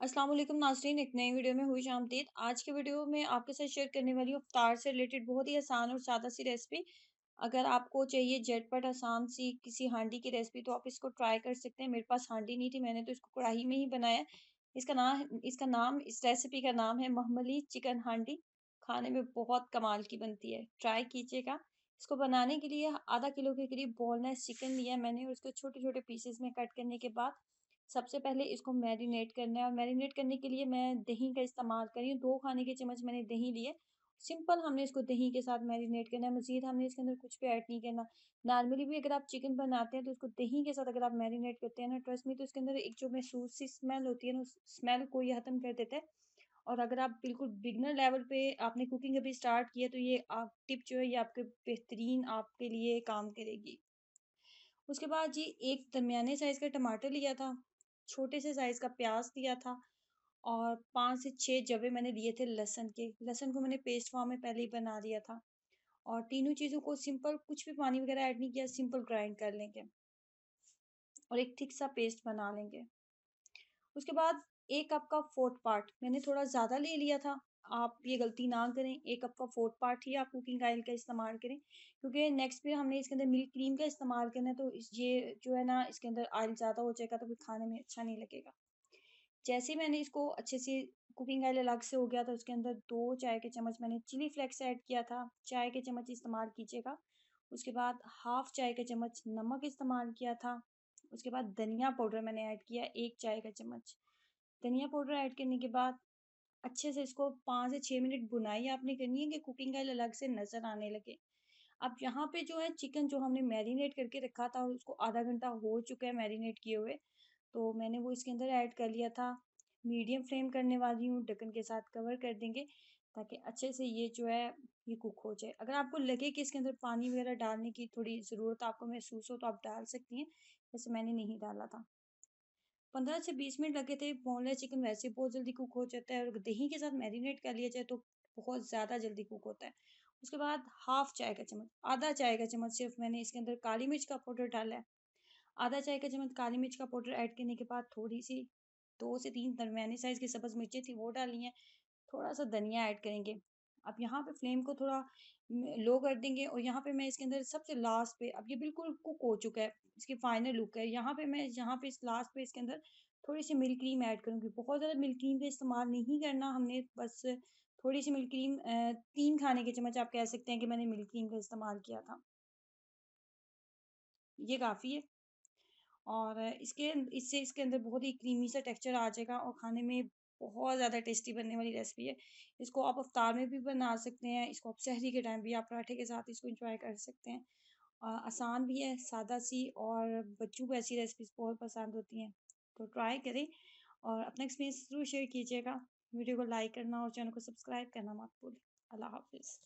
अस्सलाम वालेकुम नाज़रीन, एक नई वीडियो में हुई आमदीद। आज की वीडियो में आपके साथ शेयर करने वाली हूँ इफ्तार से रिलेटेड बहुत ही आसान और सादा सी रेसिपी। अगर आपको चाहिए झटपट आसान सी किसी हांडी की रेसिपी तो आप इसको ट्राई कर सकते हैं। मेरे पास हांडी नहीं थी, मैंने तो इसको कढ़ाई में ही बनाया। इसका नाम इस रेसिपी का नाम है महमली चिकन हांडी। खाने में बहुत कमाल की बनती है, ट्राई कीजिएगा। इसको बनाने के लिए आधा किलो के करीब बोनलेस चिकन लिया है मैंने और इसको छोटे छोटे पीसेस में कट करने के बाद सबसे पहले इसको मैरिनेट करना है और मैरिनेट करने के लिए मैं दही का इस्तेमाल कर रही हूँ। 2 खाने के चम्मच मैंने दही लिए। सिंपल हमने इसको दही के साथ मैरिनेट करना है, मज़ीद हमने इसके अंदर कुछ भी ऐड नहीं करना। नॉर्मली भी अगर आप चिकन बनाते हैं तो उसको दही के साथ अगर आप मैरिनेट करते हैं ना, ट्रस्ट मी, तो इसके अंदर एक जो महसूस सी स्मेल होती है ना, उस स्मेल को ये ख़त्म कर देता है। और अगर आप बिल्कुल बिगिनर लेवल पे आपने कुकिंग अभी स्टार्ट की है तो ये आप टिप जो है ये आपके बेहतरीन आपके लिए काम करेगी। उसके बाद जी एक दरमियाने साइज़ का टमाटर लिया था, छोटे से साइज़ का प्याज़ लिया था और 5 से 6 जवे मैंने लिए थे लहसुन के। लहसुन को मैंने पेस्ट फॉर्म में पहले ही बना लिया था और तीनों चीज़ों को सिंपल कुछ भी पानी वगैरह ऐड नहीं किया, सिंपल ग्राइंड कर लेंगे और एक थिक सा पेस्ट बना लेंगे। उसके बाद 1 कप का 4th पार्ट मैंने थोड़ा ज़्यादा ले लिया था। आप ये गलती ना करें, 1 कप का 4th पार्ट ही आप कुकिंग ऑयल का इस्तेमाल करें क्योंकि नेक्स्ट फिर हमने इसके अंदर मिल्क क्रीम का इस्तेमाल करना है तो इस ये जो है ना इसके अंदर ऑयल ज़्यादा हो जाएगा तो फिर खाने में अच्छा नहीं लगेगा। जैसे ही मैंने इसको अच्छे से कुकिंग ऑयल अलग से हो गया तो उसके अंदर 2 चाय के चम्मच मैंने चिली फ्लेक्स ऐड किया था, चाय के चम्मच इस्तेमाल कीजिएगा। उसके बाद हाफ़ चाय का चम्मच नमक इस्तेमाल किया था। उसके बाद धनिया पाउडर मैंने ऐड किया 1 चाय का चम्मच। धनिया पाउडर ऐड करने के बाद अच्छे से इसको 5 से 6 मिनट भुनाई आपने करनी है कि कुकिंग ऑयल अलग से नज़र आने लगे। अब यहाँ पे जो है चिकन जो हमने मैरिनेट करके रखा था और उसको आधा घंटा हो चुका है मैरिनेट किए हुए, तो मैंने वो इसके अंदर ऐड कर लिया था। मीडियम फ्लेम करने वाली हूँ, ढक्कन के साथ कवर कर देंगे ताकि अच्छे से ये जो है ये कुक हो जाए। अगर आपको लगे कि इसके अंदर पानी वगैरह डालने की थोड़ी ज़रूरत आपको महसूस हो तो आप डाल सकती हैं, वैसे मैंने नहीं डाला था। 15 से 20 मिनट लगे थे। बोनलेस चिकन वैसे बहुत जल्दी कुक हो जाता है और दही के साथ मैरिनेट कर लिया जाए तो बहुत ज़्यादा जल्दी कुक होता है। उसके बाद हाफ़ चाय का चम्मच, आधा चाय का चम्मच सिर्फ़ मैंने इसके अंदर काली मिर्च का पाउडर डाला है। आधा चाय का चम्मच काली मिर्च का पाउडर ऐड करने के बाद थोड़ी-सी 2 से 3 दरमियानी साइज़ की सब्ज़ मिर्चें थी वो डाली हैं। थोड़ा-सा धनिया ऐड करेंगे। अब यहाँ पे फ्लेम को थोड़ा लो कर देंगे और यहाँ पे मैं इसके अंदर सबसे लास्ट पे अब ये बिल्कुल कुक हो चुका है, इसकी फाइनल लुक है। यहाँ पे इस लास्ट पे इसके अंदर थोड़ी-सी मिल्क क्रीम ऐड करूँगी। बहुत ज़्यादा मिल्क क्रीम का इस्तेमाल नहीं करना हमने, बस थोड़ी-सी मिल्क क्रीम 3 खाने के चम्मच आप कह सकते हैं कि मैंने मिल्क क्रीम का इस्तेमाल किया था। ये काफ़ी है। और इससे इसके अंदर बहुत ही क्रीमी सा टेक्सचर आ जाएगा और खाने में बहुत ज़्यादा टेस्टी बनने वाली रेसिपी है। इसको आप इफ्तार में भी बना सकते हैं, इसको आप सहरी के टाइम भी आप पराठे के साथ इसको एंजॉय कर सकते हैं। आसान भी है, सादा सी, और बच्चों को ऐसी रेसिपीज़ बहुत पसंद होती हैं। तो ट्राई करें और अपना एक्सपीरियंस ज़रूर शेयर कीजिएगा। वीडियो को लाइक करना और चैनल को सब्सक्राइब करना मत भूलें। अल्लाह हाफ़िज़।